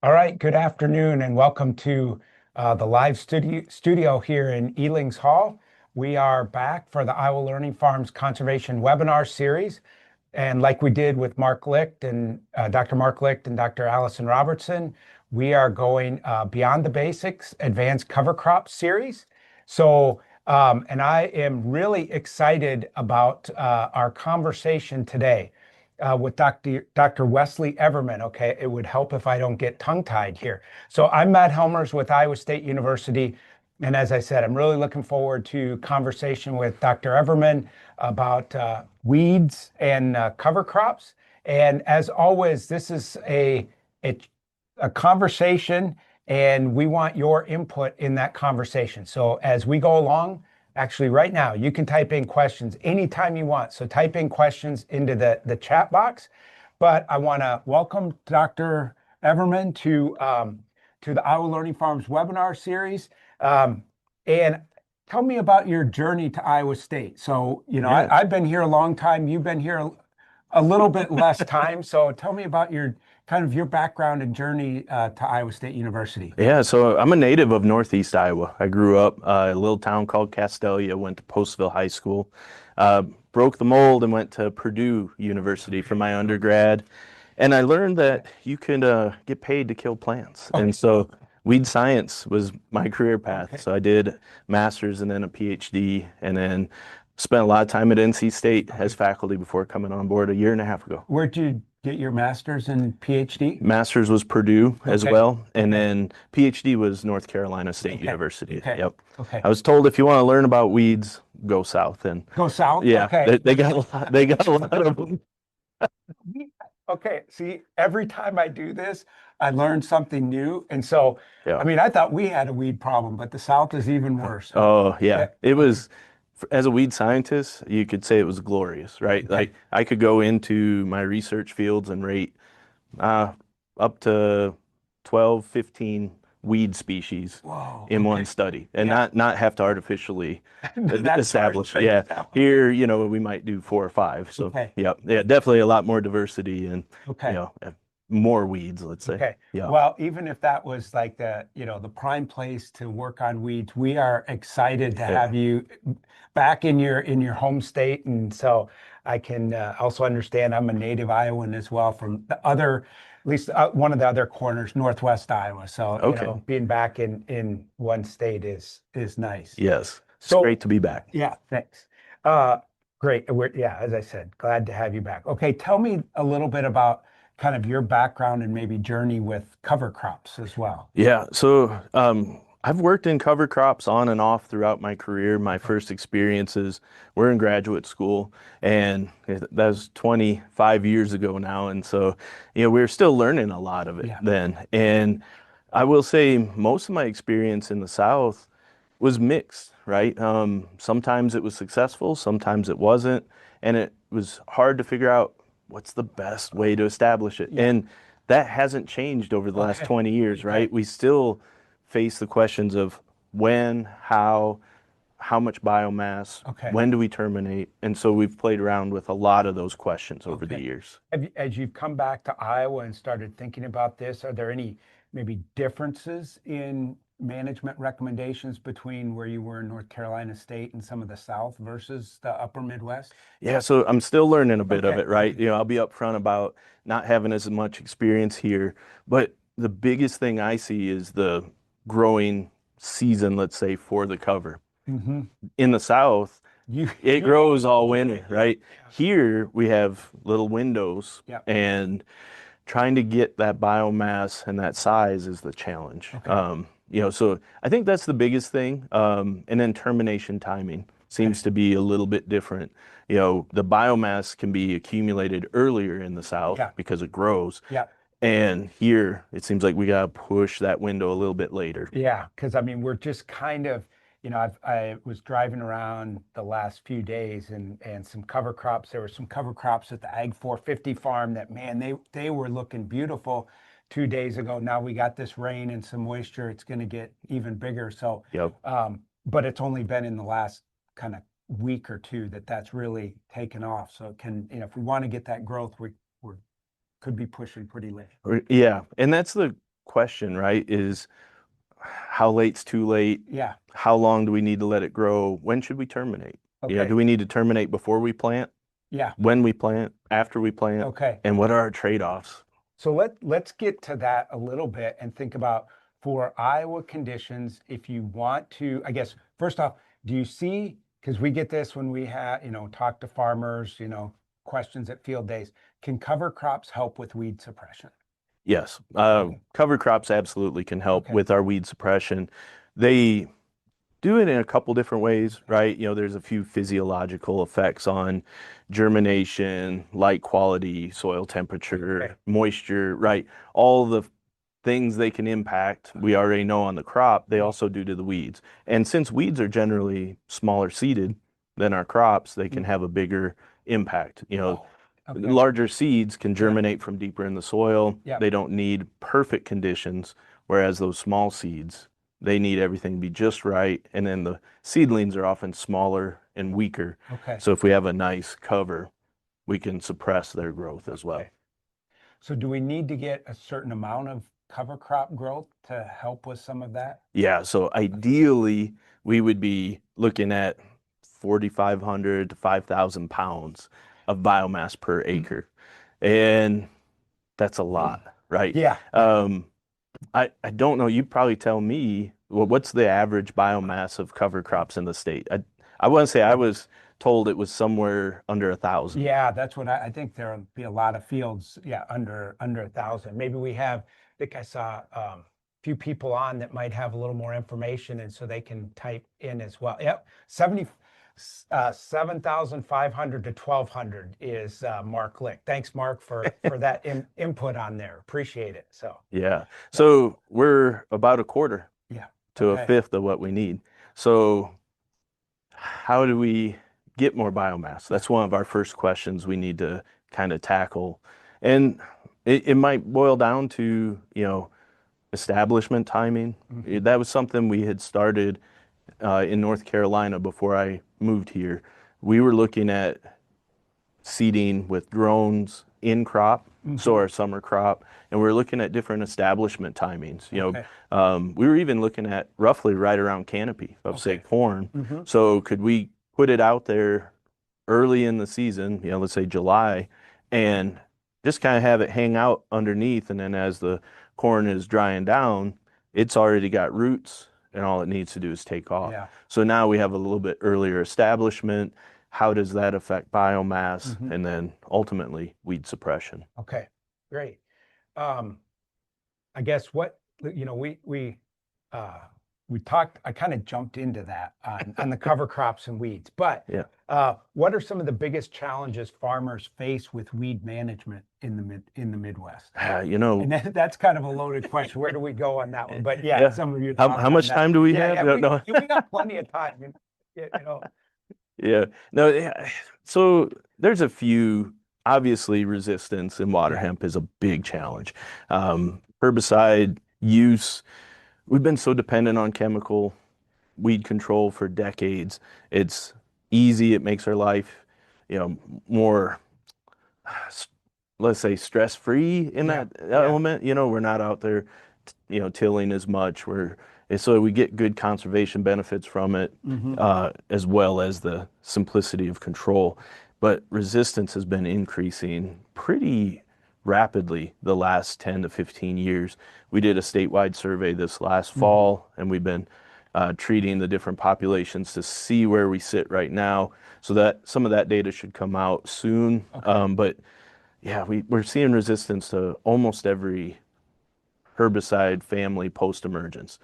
All right, good afternoon and welcome to the live studio here in Elings Hall. We are back for the Iowa Learning Farms Conservation Webinar Series. And like we did with Mark Licht and Dr. Mark Licht and Dr. Allison Robertson, we are going Beyond the Basics Advanced Cover Crop Series. And I am really excited about our conversation today with Dr. Wesley Everman. Okay, it would help if I don't get tongue-tied here. So I'm Matt Helmers with Iowa State University. And as I said, I'm really looking forward to conversation with Dr. Everman about weeds and cover crops. And as always, this is a conversation, and we want your input in that conversation. So as we go along, actually right now, you can type in questions anytime you want. So type in questions into the chat box. But I want to welcome Dr. Everman to the Iowa Learning Farms webinar series. And tell me about your journey to Iowa State. So, Yeah. I've been here a long time. You've been here a little bit less time. So tell me about your background and journey to Iowa State University. Yeah, so I'm a native of Northeast Iowa. I grew up a little town called Castelia, went to Postville High School, broke the mold and went to Purdue University for my undergrad. And I learned that you can get paid to kill plants. Okay. And so weed science was my career path. Okay. So I did master's and then a PhD, and then spent a lot of time at NC State as faculty before coming on board a year and a half ago. Where'd you get your master's and PhD? Master's was Purdue as Okay. well, and Okay. then PhD was North Carolina State Okay. University. Okay. Yep. Okay. I was told if you want to learn about weeds, go south, and Go south? yeah, Okay. they got a lot. They got a lot of them. Okay, see, every time I do this, I learn something new. And so, Yeah. I mean, I thought we had a weed problem, but the South is even worse. Oh yeah, Yeah. it was. As a weed scientist, you could say it was glorious, right? Okay. Like I could go into my research fields and rate uh, up to 12, 15 weed species Whoa. in one Okay. study, and Yeah. not have to artificially That's establish. hard. Yeah, here, we might do 4 or 5. So Okay. yeah, definitely a lot more diversity and Okay. more weeds, let's say. Okay. Yeah. Well, even if that was like the prime place to work on weeds, we are excited to have you back in your home state. And so I can also understand I'm a native Iowan as well from the other, at least one of the other corners, Northwest Iowa. So, Okay. being back in one state is nice. Yes. It's So, great to be back. yeah, thanks. Great. Yeah, as I said, glad to have you back. Okay, tell me a little bit about kind of your background and maybe journey with cover crops as well. Yeah, so I've worked in cover crops on and off throughout my career. My first experiences were in graduate school, and that was 25 years ago now. And so, we were still learning a lot of it then. And I will say most of my experience in the South was mixed, right? Sometimes it was successful, sometimes it wasn't, and it was hard to figure out what's the best way to establish it. Yeah. And that hasn't changed over the last 20 years, right? We still face the questions of when, how much biomass, when do we terminate? And so we've played around with a lot of those questions over the years. As you've come back to Iowa and started thinking about this, are there any maybe differences in management recommendations between where you were in North Carolina State and some of the South versus the upper Midwest? Yeah, so I'm still learning a bit of it, right? I'll be upfront about not having as much experience here, but the biggest thing I see is the growing season, let's say, for the cover. In the South, it grows all winter, right? Here we have little windows, and trying to get that biomass and that size is the challenge. So I think that's the biggest thing. And then termination timing seems to be a little bit different. The biomass can be accumulated earlier in the South because it grows. And here it seems like we got to push that window a little bit later. Yeah, because I mean, we're just kind of, I was driving around the last few days and some cover crops. There were some cover crops at the Ag 450 farm that, man, they were looking beautiful 2 days ago. Now we got this rain and some moisture. It's going to get even bigger. So, but it's only been in the last kind of week or two that's really taken off. So it can, if we want to get that growth, we could be pushing pretty late. Yeah, and that's the question, right, is how late's too late? Yeah. How long do we need to let it grow? When should we terminate? You know, Okay. do we need to terminate before we plant, Yeah. when we plant, after we plant, Okay. and what are our trade-offs? So let's get to that a little bit and think about for Iowa conditions, if you want to, I guess, first off, do you see, because we get this when we have, talk to farmers, questions at field days, can cover crops help with weed suppression? Yes, cover crops absolutely can help Okay. with our weed suppression. They do it in a couple different ways, right? You know, there's a few physiological effects on germination, light quality, soil temperature, Okay. moisture, right? All the things they can impact, we already know on the crop, they also do to the weeds. And since weeds are generally smaller seeded than our crops, they can have a bigger impact. You know, Oh, okay. larger seeds can germinate from deeper in the soil. Yeah. They don't need perfect conditions, whereas those small seeds, they need everything to be just right. And then the seedlings are often smaller and weaker. Okay. So if we have a nice cover, we can suppress their growth as well. Okay. So do we need to get a certain amount of cover crop growth to help with some of that? Yeah, so ideally, we would be looking at 4,500 to 5,000 pounds of biomass per acre. And that's a lot, right? Yeah. I don't know. You probably tell me, well, what's the average biomass of cover crops in the state? I want to say I was told it was somewhere under 1,000. Yeah, that's what I think there'll be a lot of fields, yeah, under 1,000. Maybe we have, I think I saw a few people on that might have a little more information and so they can type in as well. Yep, 7,500 to 1,200 is Mark Lick. Thanks, Mark, for that input on there. Appreciate it. So Yeah. So we're about a quarter yeah, to a okay. fifth of what we need. So how do we get more biomass? That's one of our first questions we need to kind of tackle. And it might boil down to, you know, establishment timing. Mhm. That was something we had started in North Carolina before I moved here. We were looking at seeding with drones in crop, so our summer crop, and we're looking at different establishment timings. You Okay. know, we were even looking at roughly right around canopy of say Okay. corn. Mhm. So could we put it out there early in the season, you know, let's say July, and just kind of have it hang out underneath, and then as the corn is drying down, it's already got roots, and all it needs to do is take off. Yeah. So now we have a little bit earlier establishment. How does that affect biomass and then ultimately weed suppression? Okay. Great. Um, I guess what uh we talked, I kind of jumped into that on the cover crops and weeds, but Yeah. what are some of the biggest challenges farmers face with weed management in the Midwest? You know, And that's kind of a loaded question. Where do we go on that one? But yeah, yeah. some of your How thoughts on much that. time do we Yeah, have? yeah, No, no. we got plenty of time. Yeah. No, yeah. So there's a few, obviously resistance in water Yeah. hemp is a big challenge. Herbicide use, we've been so dependent on chemical weed control for decades. It's easy, it makes our life, you know, more, let's say, stress-free in Yeah. that Yeah. element. You know, we're not out there, you know, tilling as much. So we get good conservation benefits from it, as well as the simplicity of control. But resistance has been increasing pretty rapidly the last 10 to 15 years. We did a statewide survey this last fall, and we've been treating the different populations to see where we sit right now. So that some of that data should come out soon. Okay. But yeah, we're seeing resistance to almost every herbicide family post-emergence.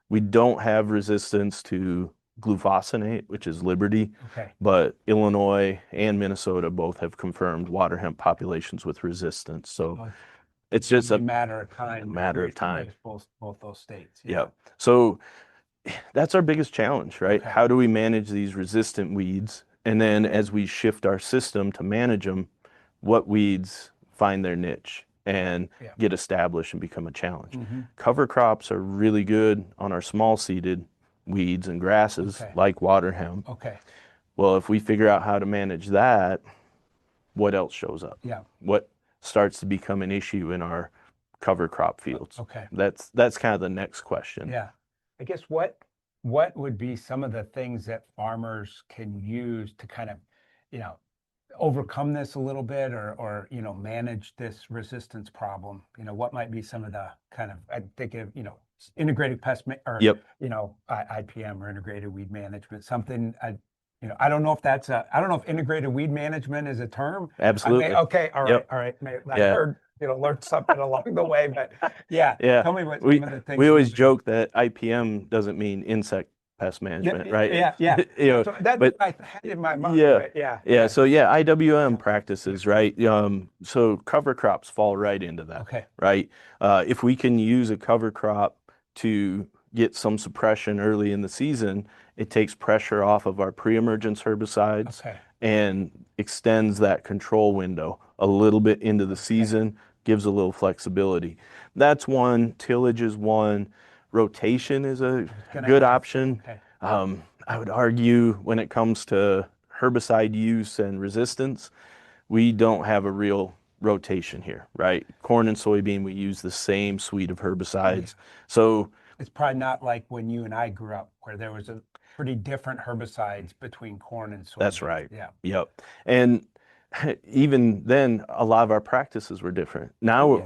We don't have resistance to glufosinate, which is Liberty, Okay. but Illinois and Minnesota both have confirmed water hemp populations with resistance. So Well, it's just only a matter of time. matter of time. Both those states. Yeah. So that's our biggest challenge, right? Okay. How do we manage these resistant weeds? And then as we shift our system to manage them, what weeds find their niche and Yeah. get established and become a challenge? Cover crops are really good on our small seeded weeds and grasses Okay. like water hemp. Okay. Well, if we figure out how to manage that, what else shows up? Yeah. What starts to become an issue in our cover crop fields. Okay. That's kind of the next question. Yeah. I guess what would be some of the things that farmers can use to kind of, you know, overcome this a little bit, or manage this resistance problem? What might be some of the kind of, I think of, integrated pest or Yep. IPM, or integrated weed management, something. I don't know if that's I don't know if integrated weed management is a term. Absolutely. Okay, all right, Yep. all right. I Yeah. heard, learned something along the way, but yeah, Yeah. tell me what We some of the things we always would be. joke that IPM doesn't mean insect pest management, right? Yeah. So that's But what I had in my mind, yeah, but yeah, yeah. yeah. So yeah, IWM Yeah. practices, right? So cover crops fall right into that, Okay. right? If we can use a cover crop to get some suppression early in the season, it takes pressure off of our pre-emergence herbicides Okay. and extends that control window a little bit into the season, gives a little flexibility. That's one. Tillage is one. Rotation is a good option. Okay. I would argue when it comes to herbicide use and resistance, we don't have a real rotation here, right? Corn and soybean, we use the same suite of herbicides. So It's probably not like when you and I grew up, where there was a pretty different herbicides between corn and soybean. that's right. Yeah. Yep. And even then, a lot of our practices were different. Now,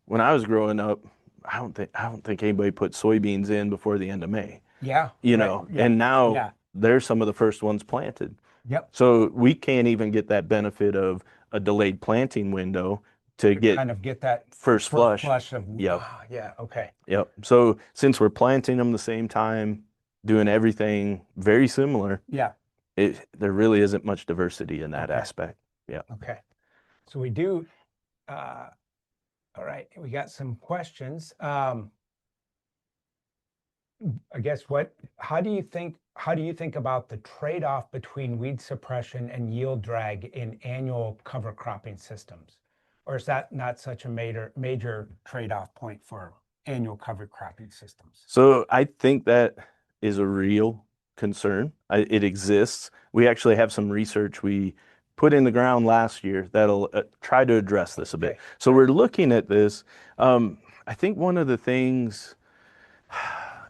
when I was growing up, I don't think anybody put soybeans in before the end of May. Yeah. Right. Yeah. And now Yeah. they're some of the first ones planted. Yep. So we can't even get that benefit of a delayed planting window to get kind of get that first flush. of, Yep. Yeah. Okay. Yep. So since we're planting them the same time, doing everything very similar, Yeah. there really isn't much diversity in that Okay. aspect. Yeah. Okay. So we do, all right, we got some questions. I guess how do you think about the trade-off between weed suppression and yield drag in annual cover cropping systems? Or is that not such a major trade-off point for annual cover cropping systems? So I think that is a real concern. It exists. We actually have some research we put in the ground last year that'll try to address this a bit. Okay. So we're looking at this. I think one of the things,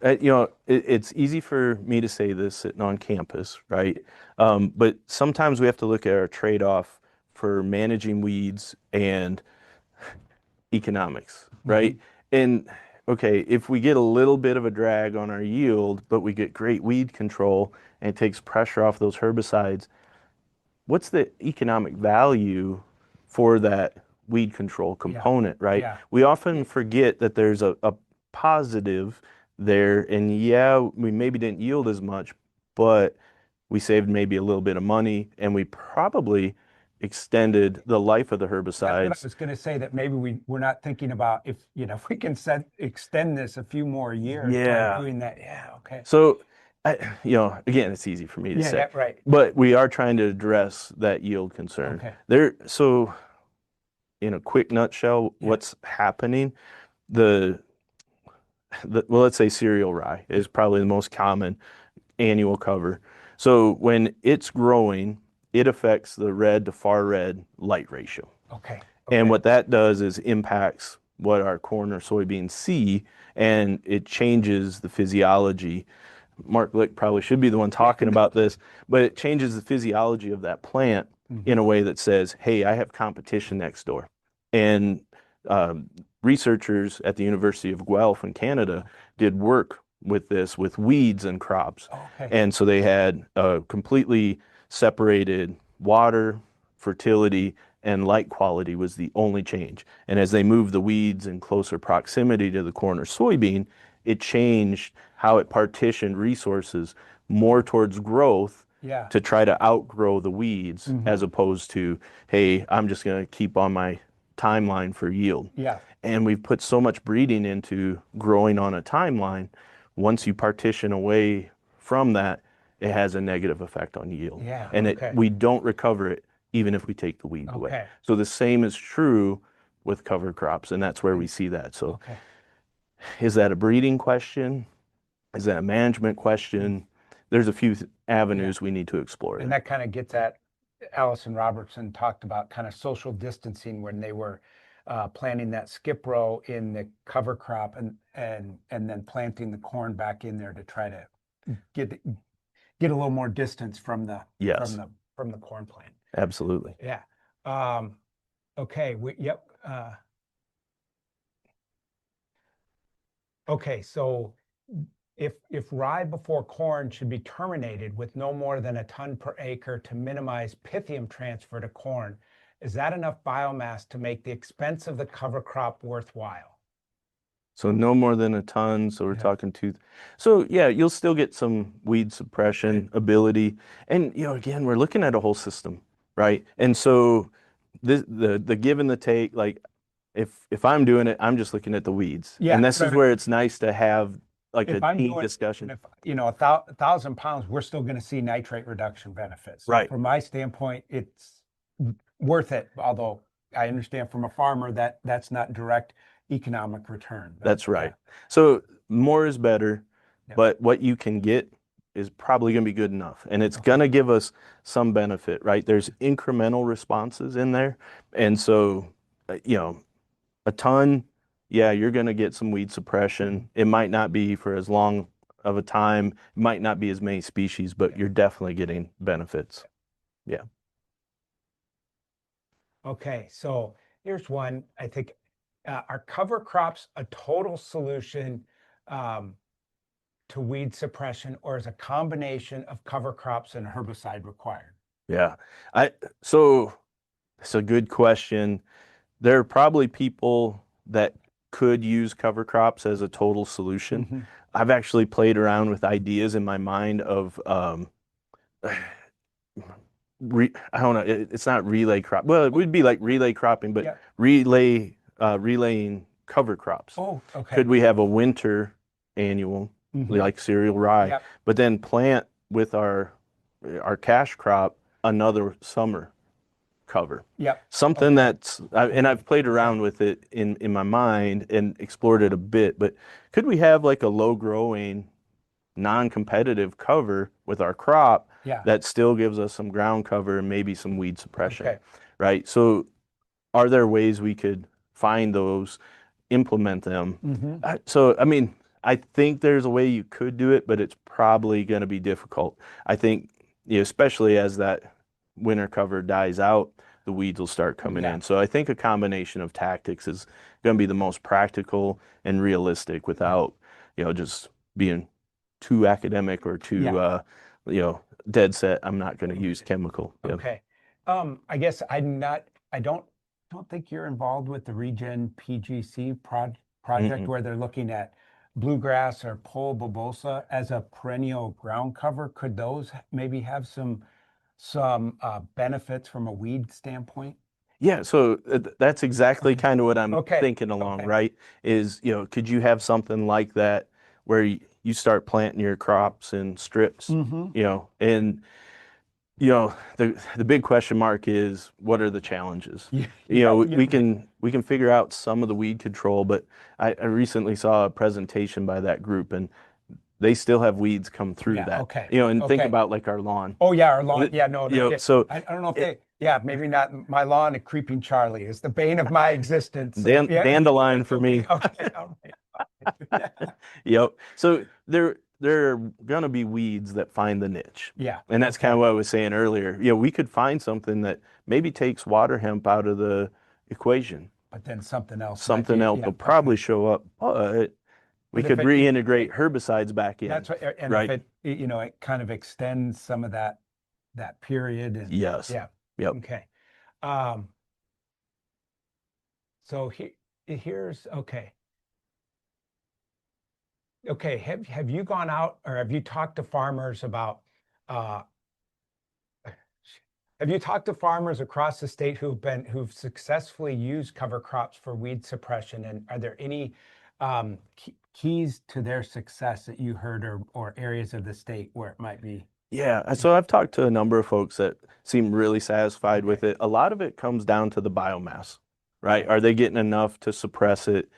it's easy for me to say this sitting on campus, right? But sometimes we have to look at our trade-off for managing weeds and economics, right? And okay, if we get a little bit of a drag on our yield, but we get great weed control and it takes pressure off those herbicides, what's the economic value for that weed control component, right? Yeah. We often forget that there's a positive there, and yeah, we maybe didn't yield as much, but we saved maybe a little bit of money, and we probably extended the life of the That's what I herbicides. was going to say, that maybe we're not thinking about, if we can extend this a few more years by Yeah. doing that. Yeah. Okay. So, again, it's easy for me to say, Yeah. Right. but we are trying to address that yield concern. Okay. So in a quick nutshell, what's happening, well, let's say cereal rye is probably the most common annual cover. So when it's growing, it affects the red to far red light ratio. Okay. And what that does is impacts what our corn or soybeans see, and it changes the physiology. Mark Lick probably should be the one talking about this, but it changes the physiology of that plant in a way that says, hey, I have competition next door. And researchers at the University of Guelph in Canada did work with this with weeds and crops. Okay. And so they had completely separated water, fertility, and light quality was the only change. And as they moved the weeds in closer proximity to the corn or soybean, it changed how it partitioned resources more towards growth to try to outgrow the weeds, as opposed to, hey, I'm just going to keep on my timeline for yield. Yeah. And we've put so much breeding into growing on a timeline. Once you partition away from that, it has a negative effect on yield. Yeah. And we don't recover it even if we take the weeds away. So the same is true with cover crops, and that's where we see that. So is that a breeding question? Is that a management question? There's a few avenues we need to explore. And that kind of gets at, Allison Robertson talked about kind of social distancing when they were planting that skip row in the cover crop and then planting the corn back in there to try to get a little more distance from the Yes, from the corn plant. absolutely. Yeah. Okay. Yep. Okay. So if rye before corn should be terminated with no more than a ton per acre to minimize pythium transfer to corn, is that enough biomass to make the expense of the cover crop worthwhile? So no more than a ton. So we're Yeah. talking two. So yeah, you'll still get some weed suppression ability. And again, we're looking at a whole system, right? And so the give and the take, like if I'm doing it, I'm just looking at the weeds. Yeah. And this is where it's nice to have like a If I'm team doing, discussion. if, 1,000 pounds, we're still going to see nitrate reduction benefits. So Right. from my standpoint, it's worth it. Although I understand from a farmer that that's not direct economic return. That's right. So more is better, Yeah. but what you can get is probably going to be good enough. And it's Okay. going to give us some benefit, right? There's incremental responses in there. And so, a ton, yeah, you're going to get some weed suppression. It might not be for as long of a time, it might not be as many species, but you're definitely getting benefits. Yeah. Okay, so here's one. I think are cover crops a total solution um, to weed suppression, or is a combination of cover crops and herbicide required? Yeah. So it's a good question. There are probably people that could use cover crops as a total solution. Mhm. I've actually played around with ideas in my mind of I don't know, it's not relay crop. Well, it would be like relay cropping, but Yeah. relaying cover crops. Oh, okay. Could we have a winter annual, Mhm. like cereal rye, Yep. but then plant with our cash crop another summer cover? Yep. Something Okay. and I've played around with it in my mind and explored it a bit, but could we have like a low growing, non-competitive cover with our crop Yeah. that still gives us some ground cover and maybe some weed suppression, Okay. right? So are there ways we could find those, implement them? Mhm. So, I mean, I think there's a way you could do it, but it's probably going to be difficult. I think, especially as that winter cover dies out, the weeds will start coming Yeah. in. So I think a combination of tactics is going to be the most practical and realistic without, just being too academic or too, Yeah. dead set. I'm not going to use chemical. Yep. Okay. I guess I don't think you're involved with the Regen PGC project Mm-mm. where they're looking at bluegrass or pole bulbosa as a perennial ground cover. Could those maybe have some benefits from a weed standpoint? Yeah, so that's exactly Okay. kind of what I'm Okay. thinking along, Okay. right? Is, could you have something like that where you start planting your crops in strips, Mm-hmm. and the big question mark is what are the challenges? Yeah. We can figure out some of the weed control, but I recently saw a presentation by that group and they still have weeds come through Yeah. that. Okay. And think Okay. about like our lawn. Oh yeah, our lawn. Yeah, no, So I don't know if it, yeah, maybe not my lawn. A creeping Charlie is the bane of my existence. So yeah. dandelion for me. Okay. All right. Yep. So there are gonna be weeds that find the niche. Yeah. And that's kind Okay. of what I was saying earlier. We could find something that maybe takes water hemp out of the equation. But then something else might Something be, else yeah, will okay. probably show up, but we But if could reintegrate herbicides back in, that's what, and if right? it kind of extends some of that period and Yes. yeah. Yep. Okay. Um, so here's okay. Okay. Have you gone out or have you talked to farmers about uh have you talked to farmers across the state who've successfully used cover crops for weed suppression? And are there any keys to their success that you heard or areas of the state where it might be? Yeah, so I've talked to a number of folks that seem really satisfied with Okay. it. A lot of it comes down to the biomass, right? Right. Are they getting enough to suppress it?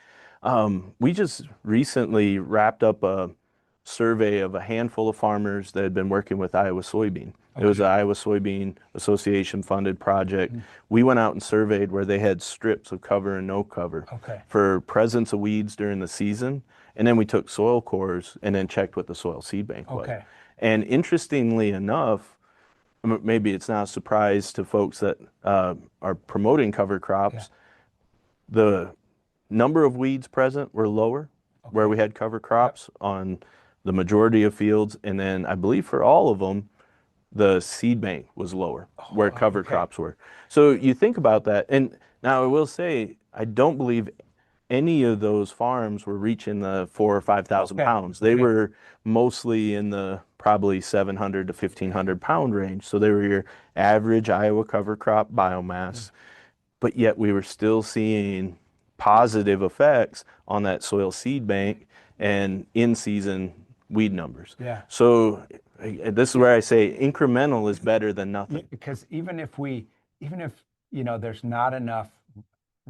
We just recently wrapped up a survey of a handful of farmers that had been working with Iowa soybean. It was Okay. the Iowa Soybean Association funded project. Mm. We went out and surveyed where they had strips of cover and no cover Okay. for presence of weeds during the season. And then we took soil cores and then checked what the soil seed bank was. Okay. And interestingly enough, maybe it's not a surprise to folks that are promoting cover Yeah. crops, the number of weeds present were lower where Okay. we had cover Yep. crops on the majority of fields. And then I believe for all of them, the seed bank was lower where Oh, cover okay. crops were. So you think about that. And now I will say, I don't believe any of those farms were reaching the 4 or 5,000 Okay. pounds. They Okay. were mostly in the probably 700 to 1,500 pound range. So they were your average Iowa cover crop Yeah. biomass, but yet we were still seeing positive effects on that soil seed bank and in season weed numbers. Yeah. So this is where I say incremental is better than nothing. Because even if, there's not enough,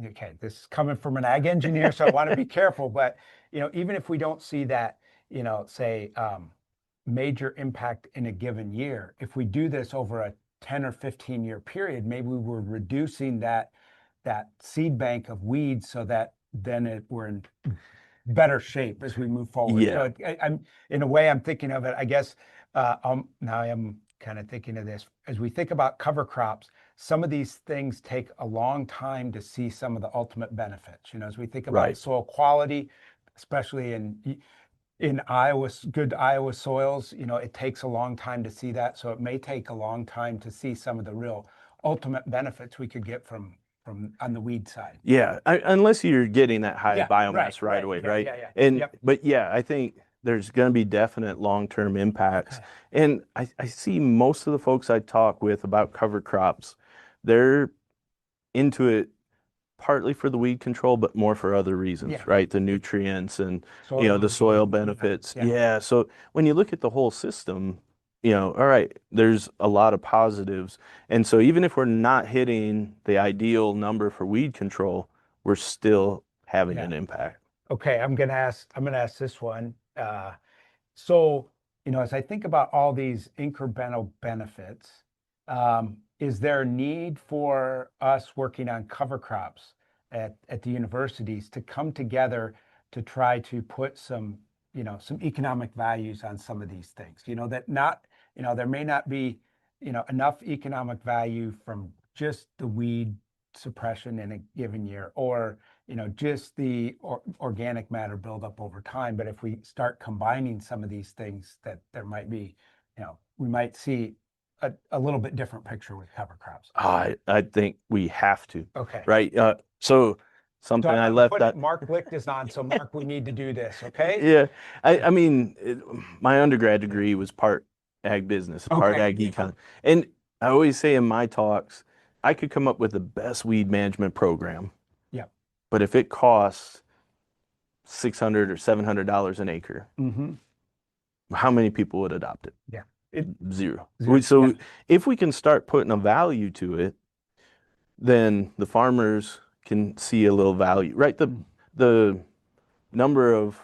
okay, this is coming from an ag engineer, so I want to be careful, but, even if we don't see that, say, major impact in a given year, if we do this over a 10 or 15-year period, maybe we're reducing that seed bank of weeds so that then we're in better shape as we move forward. Yeah, So I'm in a way I'm thinking of it. I guess now I am kind of thinking of this as we think about cover crops. Some of these things take a long time to see some of the ultimate benefits. As we think about right. soil quality, especially in Iowa, good Iowa soils, it takes a long time to see that. So it may take a long time to see some of the real ultimate benefits we could get from on the weed side. Yeah, unless you're getting that high Yeah, right, biomass right right. away, Yeah, right? yeah, yeah. And Yep. but yeah, I think there's going to be definite long-term impacts. Okay. And I see most of the folks I talk with about cover crops, they're into it partly for the weed control, but more for other reasons, Yeah. right? The nutrients and Soil the erosion. soil Yeah. benefits. Yeah. Yeah. So when you look at the whole system, all right, there's a lot of positives. And so even if we're not hitting the ideal number for weed control, we're still having Yeah. an impact. Okay. I'm gonna ask this one. So, as I think about all these incremental benefits, is there a need for us working on cover crops at the universities to come together to try to put some economic values on some of these things? That not, there may not be, enough economic value from just the weed suppression in a given year, or just the organic matter buildup over time. But if we start combining some of these things, that there might be, we might see a little bit different picture with cover crops. I think we have to, Okay. right? So So something I I'm left putting out. it, Mark Licht is on. So Mark, we need to do this. Okay. Yeah, I mean, my undergrad degree was part ag business, part Okay. ag econ, and I always say in my talks, I could come up with the best weed management program, Yeah. but if it costs $600 or $700 an acre, Mm-hmm. how many people would adopt it? Yeah. It, Zero. zero. Yeah. So if we can start putting a value to it, then the farmers can see a little value, right? The number of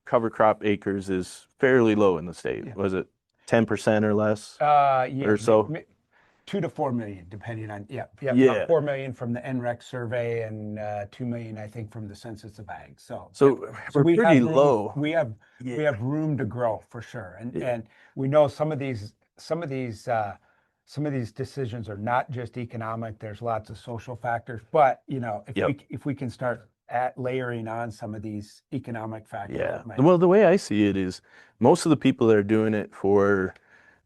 cover crop acres is fairly low in the state. Yeah. Was it 10% or less Yeah. or so? 2 to 4 million, depending on, yeah, about Yeah. 4 million from the NREC survey and 2 million, I think, from the Census of Ag. So, So so we're we pretty have room. low. We have Yeah. room to grow for sure, and Yeah. and we know some of these decisions are not just economic. There's lots of social factors, but if Yep. we can start at layering on some of these economic factors, Yeah. it might. Well, the way I see it is most of the people that are doing it for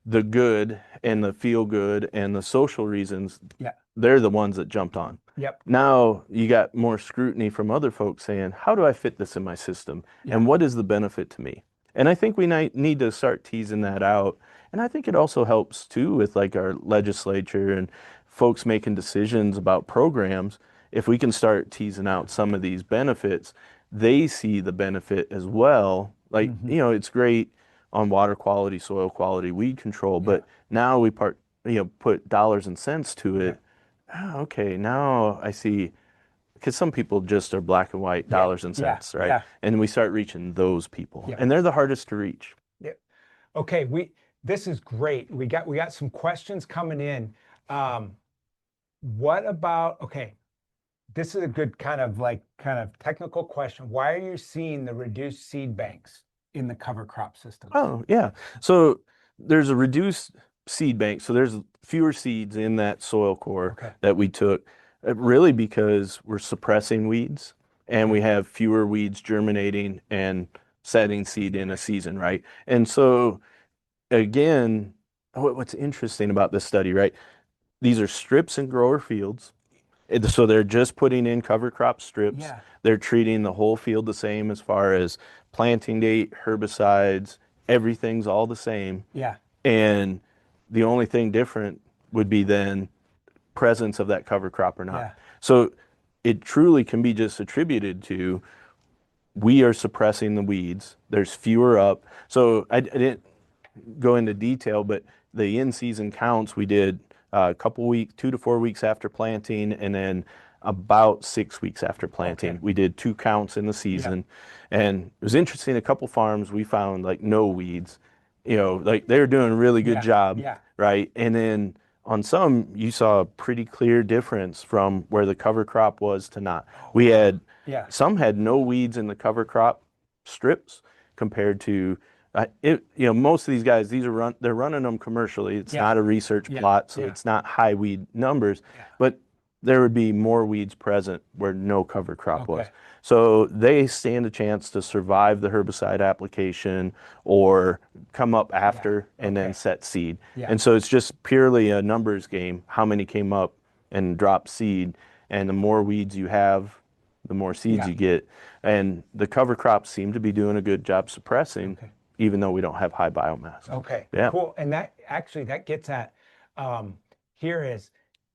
the good and the feel good and the social reasons, Yeah. they're the ones that jumped on. Yep. Now you got more scrutiny from other folks saying, how do I fit this in my system? Yeah. And what is the benefit to me? And I think we need to start teasing that out. And I think it also helps too with like our legislature and folks making decisions about programs. If we can start teasing out some of these benefits, they see the benefit as well. Like, Mhm. it's great on water quality, soil quality, weed control, Yeah. but now we put dollars and cents to it. Oh, okay, now I see, because some people just are black and white, Yeah. dollars and Yeah. cents, right? Yeah. And we start reaching those people, Yeah. and they're the hardest to reach. Yeah. Okay. this is great. We got some questions coming in. What about, okay, this is a good kind of technical question. Why are you seeing the reduced seed banks in the cover crop systems? Oh, yeah. So there's a reduced seed bank. So there's fewer seeds in that soil core Okay. that we took, really because we're suppressing weeds and we have fewer weeds germinating and setting seed in a season, right? And so again, what's interesting about this study, right? These are strips in grower fields. So they're just putting in cover crop strips. Yeah. They're treating the whole field the same as far as planting date, herbicides, everything's all the same. Yeah. And the only thing different would be then presence of that cover crop or not. Yeah. So it truly can be just attributed to we are suppressing the weeds. There's fewer up. So I didn't go into detail, but the in-season counts we did a couple weeks, 2 to 4 weeks after planting, and then about 6 weeks after planting. Okay. We did 2 counts in the season, and it was interesting. A couple farms we found like no weeds, like they were doing a really good job, Yeah. right? And then on some, you saw a pretty clear difference from where the cover crop was to not. We had some had no weeds in the cover crop strips compared to most of these guys, they're running them commercially. It's not a research plot, so it's not high weed numbers, but there would be more weeds present where no cover crop was. So they stand a chance to survive the herbicide application or come up after and then set seed. And so it's just purely a numbers game, how many came up and dropped seed. And the more weeds you have, the more seeds you get. And the cover crops seem to be doing a good job suppressing, even though we don't have high biomass. Okay, Yeah. cool. And that gets at here is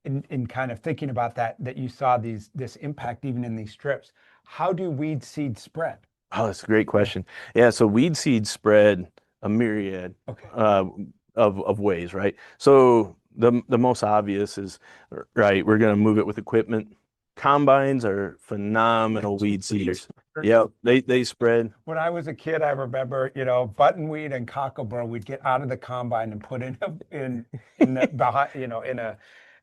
in kind of thinking about that you saw this impact even in these strips. How do weed seeds spread? Oh, that's a great question. Yeah, so weed seeds spread a myriad of ways, right? So the most obvious is, right, we're going to move it with equipment. Combines are phenomenal weed seeders. Yep, they spread. When I was a kid, I remember, buttonweed and cocklebur, we'd get out of the combine and put in the behind,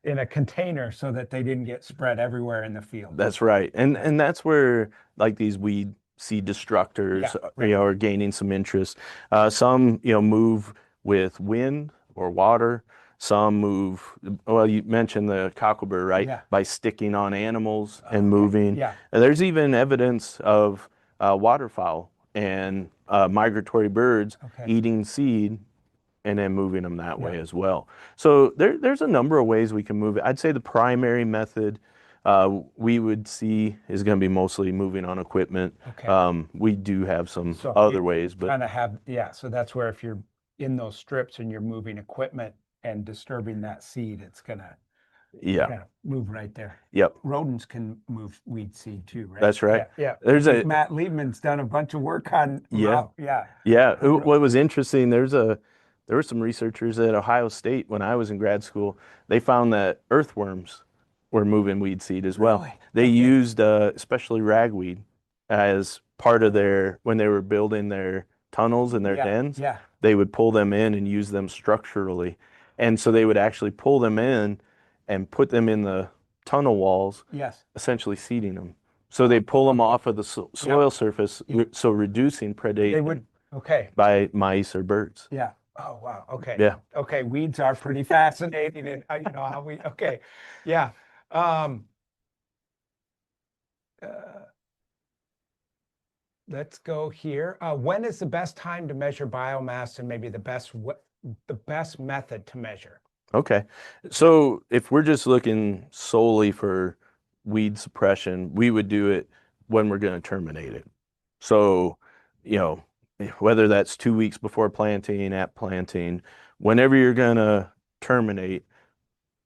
in a container so that they didn't get spread everywhere in the field. That's right. And that's where like these weed seed destructors, are gaining some interest. Some, move with wind or water. Some move, well, you mentioned the cocklebur, right? Yeah. By sticking on animals and moving. Yeah. And there's even evidence of waterfowl and migratory birds eating seed and then moving them that way as well. So there's a number of ways we can move it. I'd say the primary method we would see is going to be mostly moving on equipment. We do have some other ways, but kind of have, so that's where if you're in those strips and you're moving equipment and disturbing that seed, it's gonna kind of move right there. Yep. Rodents can move weed seed too, right? That's right. Yeah. There's Matt Liebman's done a bunch of work on. Yeah. What was interesting, there were some researchers at Ohio State when I was in grad school. They found that earthworms were moving weed seed as well. Really? They used especially ragweed as part of when they were building their tunnels and their dens. Yeah. They would pull them in and use them structurally. And so they would actually pull them in and put them in the tunnel walls, essentially seeding them. So they pull them off of the soil surface, so reducing predation by mice or birds. Yeah. Oh, wow. Okay. Yeah. Okay. Weeds are pretty fascinating, and how we. Okay. Yeah. Let's go here. When is the best time to measure biomass, and maybe the best method to measure? Okay. So if we're just looking solely for weed suppression, we would do it when we're going to terminate it. So, whether that's 2 weeks before planting, at planting, whenever you're going to terminate,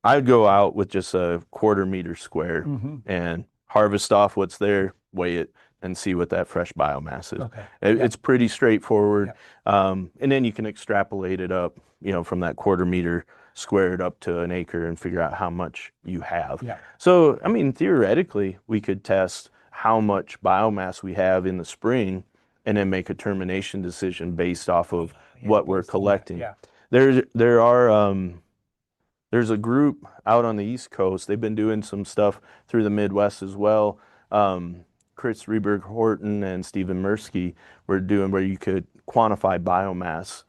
I'd go out with just a 1/4 meter square and harvest off what's there, weigh it, and see what that fresh biomass is. It's pretty straightforward. And then you can extrapolate it up, from that 1/4 meter squared up to an acre and figure out how much you have. So, I mean, theoretically, we could test how much biomass we have in the spring and then make a termination decision based off of what we're collecting. There are there's a group out on the East Coast. They've been doing some stuff through the Midwest as well. Chris Reberg Horton and Stephen Mirsky were doing where you could quantify biomass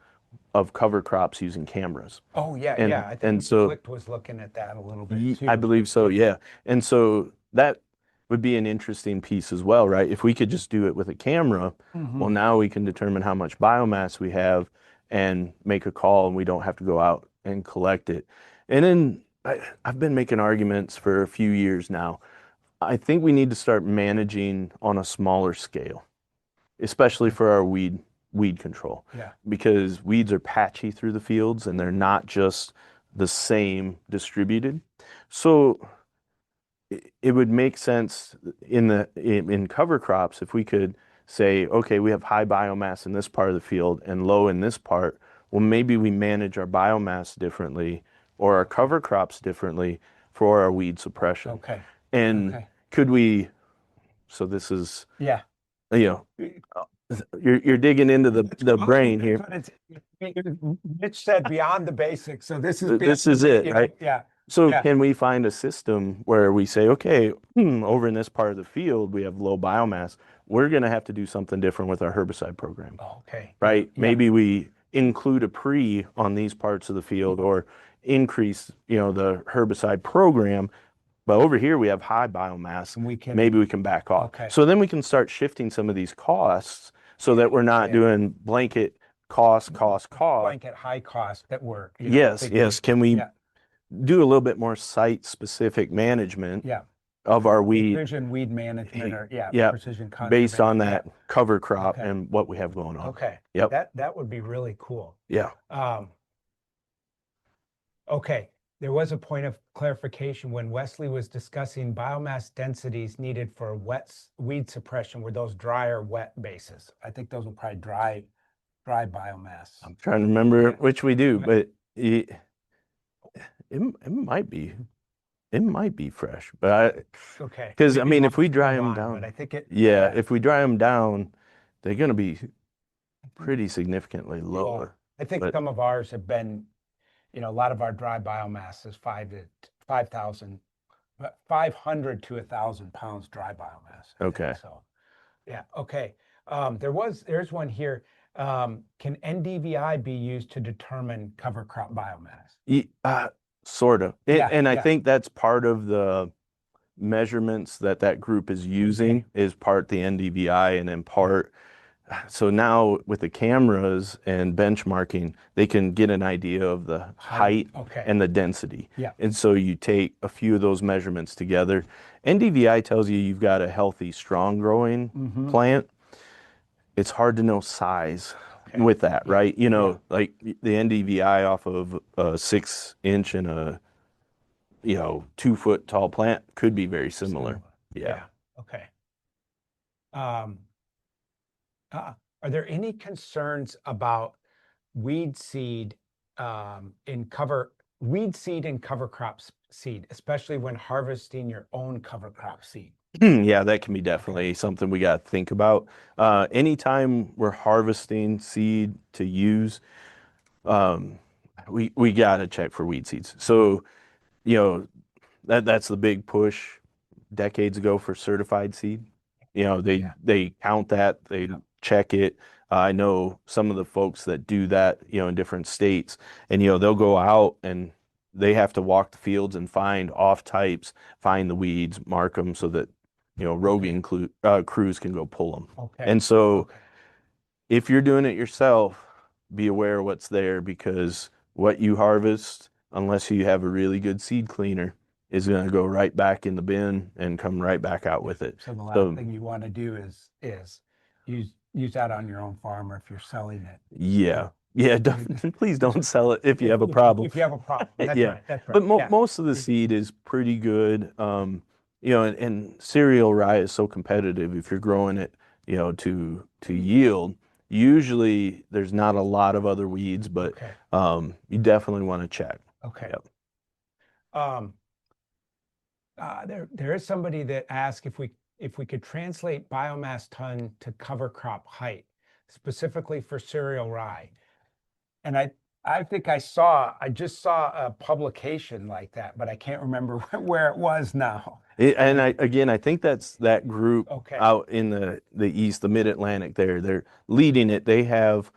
of cover crops using cameras. Oh yeah, And yeah. I think and so Clicked was looking at that a little bit I too. believe so, yeah. And so that would be an interesting piece as well, right? If we could just do it with a camera, well, Hmm. now we can determine how much biomass we have and make a call, and we don't have to go out and collect it. And then I've been making arguments for a few years now. I think we need to start managing on a smaller scale, especially Okay. for our weed control, Yeah. because weeds are patchy through the fields and they're not just the same distributed. So it would make sense in cover crops if we could say, okay, we have high biomass in this part of the field and low in this part. Well, maybe we manage our biomass differently or our cover crops differently for our weed suppression. Okay. And Okay. could we, so this is, Yeah. you know, you're digging into the brain That's here. what it's, Mitch said beyond the basics. So this is This is it, right? yeah. So Yeah. can we find a system where we say, okay, over in this part of the field, we have low biomass. We're going to have to do something different with our herbicide program, Okay. right? Yeah. Maybe we include a pre on these parts of the field or increase, the herbicide program. But over here, we have high biomass. And we can, Maybe we can back off. okay. So then we can start shifting some of these costs so that we're not doing blanket cost. Blanket high cost that work. Yes, yes. Can we Yeah. do a little bit more site-specific management Yeah. of our weed? Precision weed management or Yeah, precision based on conservation. that cover crop Okay. and what we have going on. Okay. Yep. That would be really cool. Yeah. Okay. There was a point of clarification when Wesley was discussing biomass densities needed for weed suppression. Were those dry or wet bases? I think those were probably dry biomass. I'm trying to remember Yeah. which we do, but it might be. It might be fresh, but Okay. because I Maybe mean, we'll if we dry move them on, but down, I think yeah, if we dry them down, they're going to be pretty significantly well, lower. I think But some of ours have been, a lot of our dry biomass is 5,000, 500 to 1,000 pounds dry biomass. I think. okay. So, yeah. Okay. There's one here. Can NDVI be used to determine cover crop biomass? Sort of. Yeah, And I yeah. think that's part of the measurements that group is using is part the NDVI and then part. So now with the cameras and benchmarking, they can get an idea of the height Okay. and the density. Yeah. And so you take a few of those measurements together. NDVI tells you you've got a healthy, strong growing plant. It's hard to know size with that, right? Like the NDVI off of a 6-inch and a 2-foot tall plant could be very similar. Yeah. Okay. Um, are there any concerns about weed seed weed seed and cover crops seed, especially when harvesting your own cover crop seed? Yeah, that can be definitely something we got to think about. Anytime we're harvesting seed to use, we got to check for weed seeds. So, you know, that's the big push decades ago for certified seed. They count that, they check it. I know some of the folks that do that, in different states, and they'll go out and they have to walk the fields and find off types, find the weeds, mark them so that roving crews can go pull them. Okay. And so if you're doing it yourself, be aware of what's there, because what you harvest, unless you have a really good seed cleaner, is going to go right back in the bin and come right back out with it. So the last thing you want to do is use that on your own farm, or if you're selling it. Yeah. Yeah, please don't sell it if you have a problem. If you have a problem, that's Yeah. right. That's right. But most of the seed is pretty good. And cereal rye is so competitive. If you're growing it, to yield, usually there's not a lot of other weeds, but you definitely want to check. Okay. Yep. There is somebody that asked if we could translate biomass ton to cover crop height, specifically for cereal rye. And I think I just saw a publication like that, but I can't remember where it was now. And I think that's that group Okay. out in the east, the mid-Atlantic there. They're leading it. They have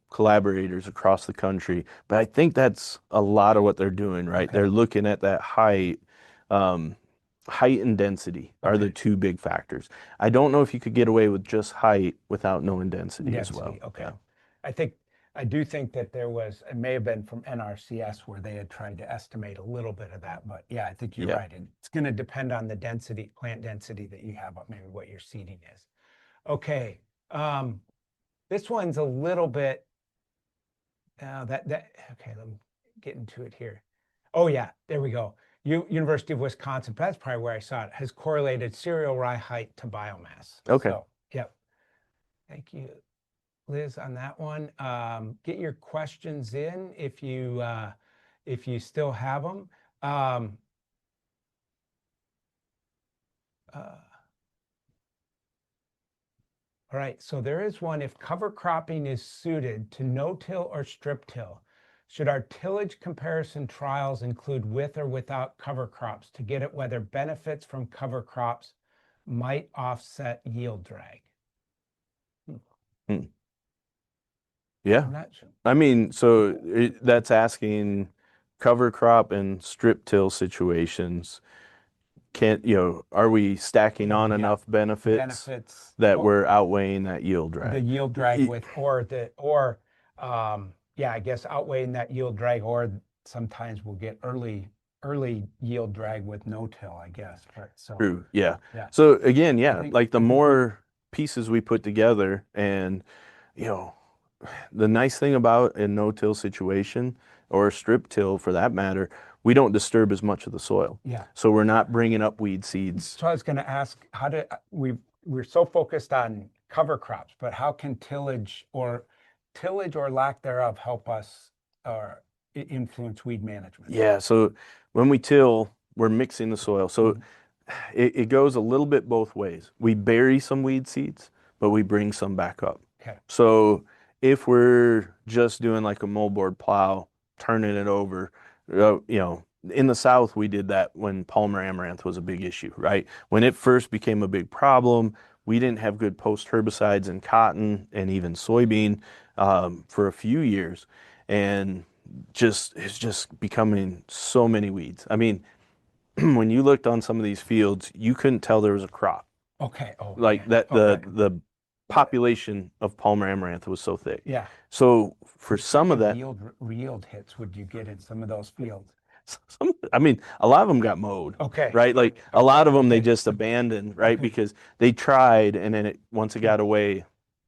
collaborators across the country, but I think that's a lot of what they're doing, right? Okay. They're looking at that height. Um, Height and density are the Okay. two big factors. I don't know if you could get away with just height without knowing density as well. Density. Okay. Yeah. I do think that it may have been from NRCS where they had tried to estimate a little bit of that, but yeah, I think you're Yeah. right. It's going to depend on the density, plant density that you have, maybe what your seeding is. Okay. This one's a little bit, okay, let me get into it here. Oh yeah, there we go. University of Wisconsin, that's probably where I saw it, has correlated cereal rye height to biomass. Okay. So, yep. Thank you, Liz, on that one. Get your questions in if you still have them. All right, so there is one. If cover cropping is suited to no-till or strip-till, should our tillage comparison trials include with or without cover crops to get at whether benefits from cover crops might offset yield drag? Hmm. Yeah. I'm not sure. I mean, that's asking cover crop and strip till situations. Are we stacking on Yeah. enough benefits Benefits that we're outweighing that yield the drag? yield drag with, yeah, I guess outweighing that yield drag, or sometimes we'll get early yield drag with no-till, I guess. But so True. Yeah. yeah. So again, I yeah, think like the more pieces we put together and, you know, the nice thing about a no-till situation or a strip till for that matter, we don't disturb as much of the soil. yeah. So we're not bringing up weed seeds. So I was going to ask, we're so focused on cover crops, but how can tillage or lack thereof help us or influence weed management? Yeah, so when we till, we're mixing the soil. So it goes a little bit both ways. We bury some weed seeds, but we bring some back up. Okay. So if we're just doing like a moldboard plow, turning it over, in the South, we did that when Palmer amaranth was a big issue, right? When it first became a big problem, we didn't have good post herbicides in cotton and even soybean for a few years. And it's just becoming so many weeds. I mean, when you looked on some of these fields, you couldn't tell there was a crop. Okay. Oh, Like yeah. that Okay. the population of Palmer amaranth was so thick. Yeah. So for What some kind of that, yield hits would you get in some of those fields? I mean, a lot of them got mowed, Okay. right? Like a lot of them they Okay. just abandoned, right? Okay. Because they tried and then once it got away,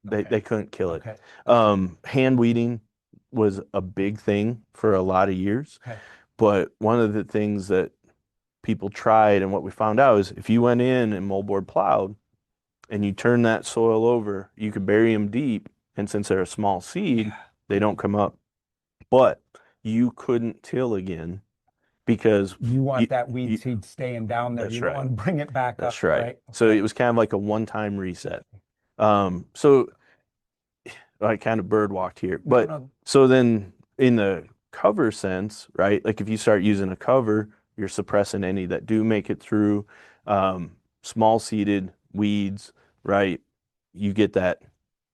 Okay. they couldn't kill it. Okay. Hand weeding was a big thing for a lot of years. Okay. But one of the things that people tried and what we found out is if you went in and moldboard plowed and you turn that soil over, you could bury them deep. And since they're a small seed, Yeah. they don't come up. But you couldn't till again because You want that weed you- seed staying down there. That's You don't right. want to bring it back That's up, right. So Okay. it was kind of like a one-time reset. So I kind of bird walked here, but No. so then in the cover sense, right? Like if you start using a cover, you're suppressing any that do make it through. Small seeded weeds, right? You get that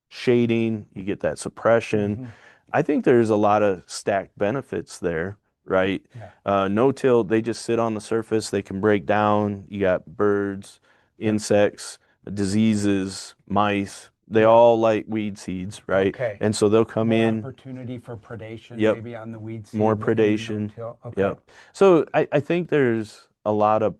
shading, you get that suppression. Mhm. I think there's a lot of stacked benefits there, right? Yeah. No-till, they just sit on the surface, they can break down. You got birds, insects, diseases, mice. They Yeah. all like weed seeds, right? Okay. And so they'll come More in, opportunity for predation, Yep. maybe on the weed seed. more than in predation. no-till. Okay. Yep. So I think there's a lot of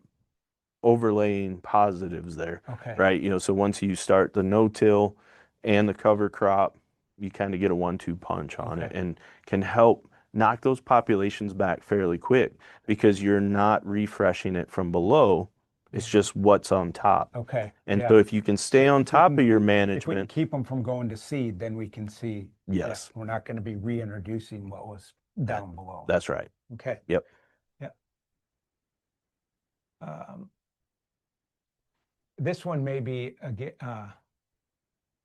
overlaying positives there, Okay. right? So once you start the no-till and the cover crop, you kind of get a 1-2 punch on it Okay. and can help knock those populations back fairly quick because you're not refreshing it from below. It's just what's on top. Okay. And Yeah. so if you can stay on top of your If we can management, keep them from going to seed, then we can see. yes, We're not going to be reintroducing what was down below. that's right. Okay. Yep. Yeah. This one may be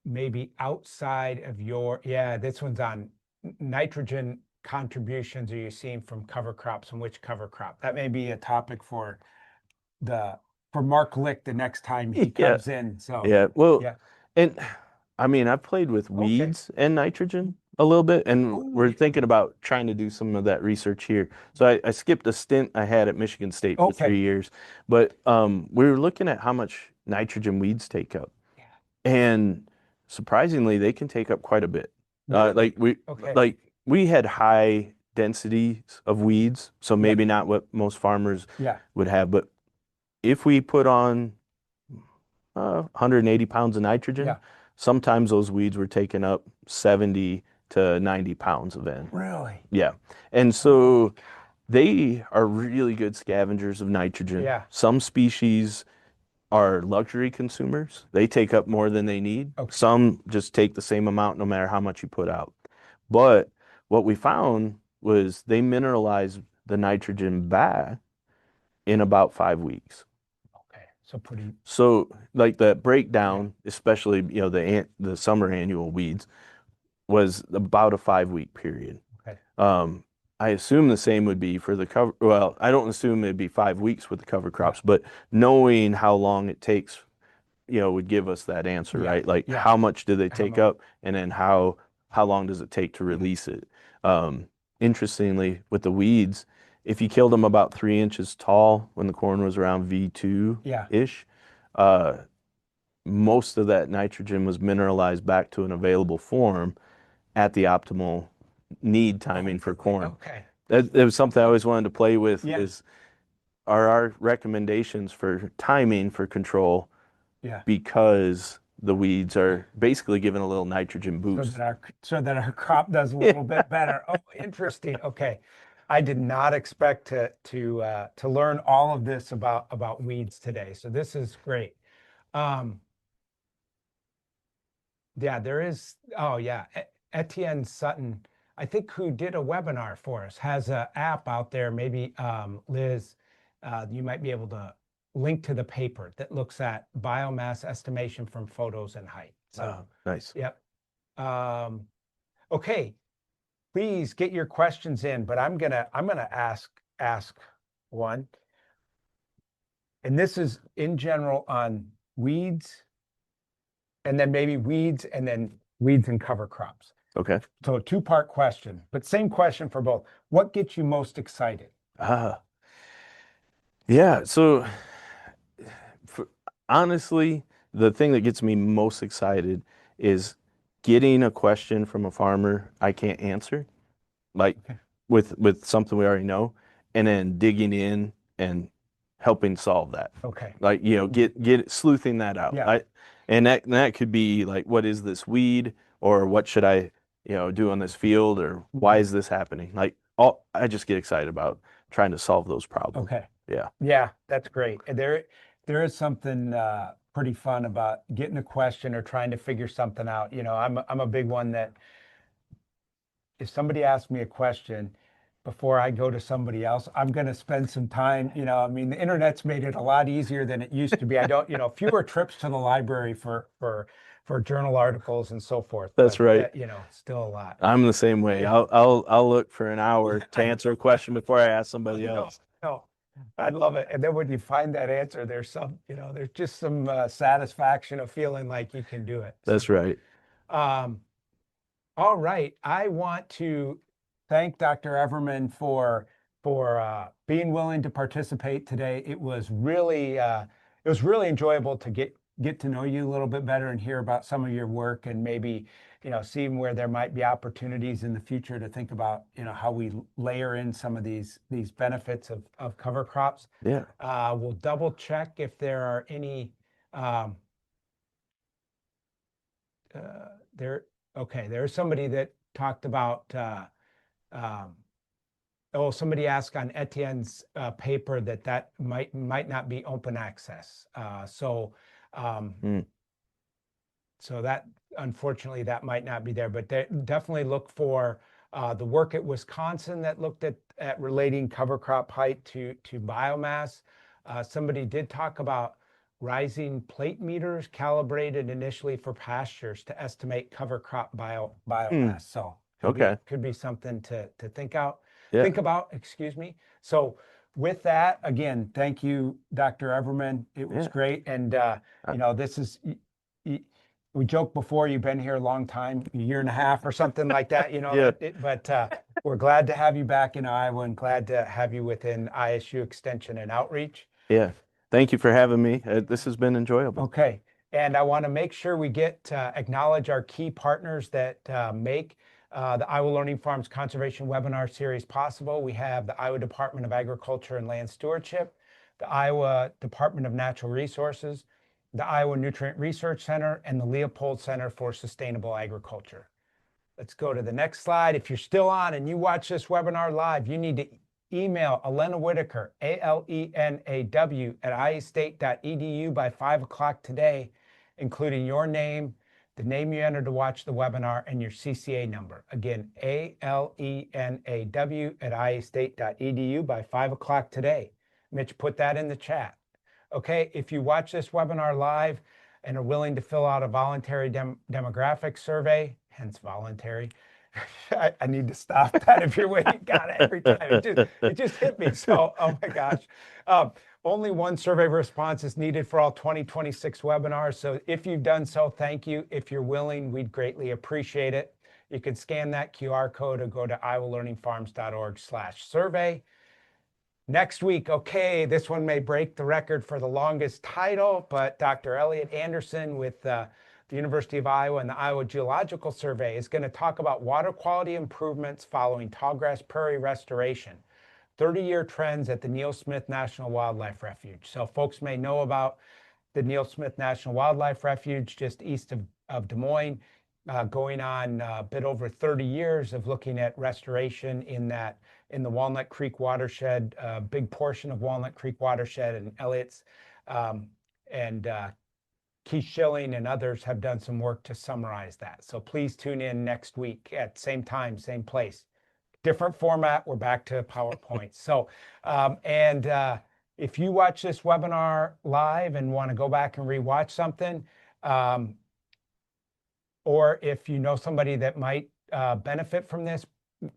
maybe outside of your, this one's on nitrogen contributions are you seeing from cover crops and which cover crop? That may be a topic for Mark Lick the next time he Yeah. comes in. So Yeah. Well, yeah. and I mean, I've played with Okay. weeds and nitrogen a little bit, and Ooh, we're thinking about trying to do some of that research here. So I skipped a stint I had at Michigan State for okay. 3 years, but we were looking at how much nitrogen weeds take up, Yeah. and surprisingly, they can take up quite a bit. Really? Okay. Like we had high densities of weeds, so Yeah. maybe not what most farmers Yeah. would have, but if we put on 180 pounds of nitrogen. Yeah. Sometimes those weeds were taking up 70 to 90 pounds of N. Really? Yeah. And Oh, so they are really good scavengers of nitrogen. yeah. Some species are luxury consumers. They take up more than they need. Okay. Some just take the same amount no matter how much you put out. But what we found was they mineralize the nitrogen back in about 5 weeks. Okay. So pretty. So like the breakdown, especially the summer annual weeds, was about a 5 week period. Okay. I assume the same would be for the cover. Well, I don't assume it'd be 5 weeks with the cover crops, Yeah. but knowing how long it takes, would give us that answer, Yeah. right? Like Yeah. how much do they How take much? up, and then how long does it take to release it? Interestingly, with the weeds, if you killed them about 3 inches tall when the corn was around V2 Yeah. ish, uh, most of that nitrogen was mineralized back to an available form at the optimal need timing for corn. Okay. That was something I always wanted to play with Yeah. are our recommendations for timing for control Yeah. because the weeds are basically given a little nitrogen boost. So that our crop does a little bit better. Oh, interesting. Okay. I did not expect to learn all of this about weeds today. So this is great. Um, yeah, there is. Oh, yeah. Etienne Sutton, I think, who did a webinar for us, has an app out there. Maybe Liz, you might be able to link to the paper that looks at biomass estimation from photos and height. So, Nice. yep. Okay, please get your questions in, but I'm gonna ask one, and this is in general on weeds, and then maybe weeds, and then weeds and cover crops. Okay. So a two-part question, but same question for both. What gets you most excited? Yeah. So for, honestly, the thing that gets me most excited is getting a question from a farmer I can't answer, like Okay. with something we already know, and then digging in and helping solve that. Okay. Like, get sleuthing that out. Yeah. And that could be like, what is this weed, or what should I, do on this field, or why is this happening? Like, I just get excited about trying to solve those problems. Okay. Yeah. Yeah, that's great. And there is something pretty fun about getting a question or trying to figure something out. I'm a big one that if somebody asks me a question before I go to somebody else, I'm going to spend some time. I mean, the internet's made it a lot easier than it used to be. I don't, fewer trips to the library for journal articles and so forth. That's But right. still a lot. I'm the same way. Yeah. I'll look for an hour to answer a question before I ask somebody else. No, I love it. And then when you find that answer, there's just some satisfaction of feeling like you can do it. That's right. Um, all right. I want to thank Dr. Everman for being willing to participate today. It was really enjoyable to get to know you a little bit better and hear about some of your work, and maybe seeing where there might be opportunities in the future to think about how we layer in some of these benefits of cover crops. Yeah. We'll double check if there are any um, there. Okay, there's somebody that talked about. Um, somebody asked on Etienne's paper that might not be open access. So that unfortunately that might not be there, but definitely look for the work at Wisconsin that looked at relating cover crop height to biomass. Somebody did talk about rising plate meters calibrated initially for pastures to estimate cover crop biomass. So Okay. Could be something to think Yeah. about, excuse me. So with that, again, thank you, Dr. Everman. It was Yeah. great. And, Uh, this is, we joked before, you've been here a long time, a year and a half or something like that, Yeah. but we're glad to have you back in Iowa and glad to have you within ISU Extension and Outreach. Yeah. Thank you for having me. This has been enjoyable. Okay. And I want to make sure we acknowledge our key partners that make the Iowa Learning Farms Conservation Webinar Series possible. We have the Iowa Department of Agriculture and Land Stewardship, the Iowa Department of Natural Resources, the Iowa Nutrient Research Center, and the Leopold Center for Sustainable Agriculture. Let's go to the next slide. If you're still on and you watch this webinar live, you need to email Elena Whitaker, ALENAW, at iastate.edu by 5 o'clock today, including your name, the name you entered to watch the webinar, and your CCA number. Again, ALENAW at iastate.edu by 5 o'clock today. Mitch, put that in the chat. Okay, if you watch this webinar live and are willing to fill out a voluntary demographic survey, hence voluntary, I need to stop that if you're waiting. God, every time it just hit me. So, oh my gosh. Only one survey response is needed for all 2026 webinars. So if you've done so, thank you. If you're willing, we'd greatly appreciate it. You can scan that QR code or go to iowalearningfarms.org/survey. Next week, okay, this one may break the record for the longest title, but Dr. Elliot Anderson with the University of Iowa and the Iowa Geological Survey is going to talk about water quality improvements following tallgrass prairie restoration, 30-year trends at the Neil Smith National Wildlife Refuge. So folks may know about the Neil Smith National Wildlife Refuge just east of Des Moines, going on a bit over 30 years of looking at restoration in the Walnut Creek watershed, a big portion of Walnut Creek watershed, and Elliott's and Keith Schilling and others have done some work to summarize that. So please tune in next week at same time, same place. Different format, we're back to PowerPoint. So, if you watch this webinar live and want to go back and rewatch something, or if you know somebody that might benefit from this,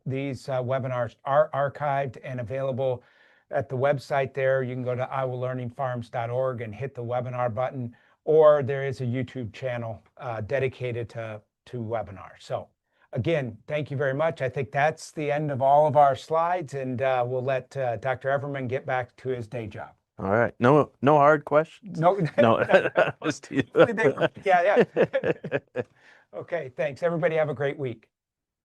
these webinars are archived and available at the website there. You can go to iowalearningfarms.org and hit the webinar button, or there is a YouTube channel dedicated to webinars. So again, thank you very much. I think that's the end of all of our slides, and we'll let Dr. Everman get back to his day job. All right. No hard questions. No, No. yeah. Okay, thanks. Everybody have a great week.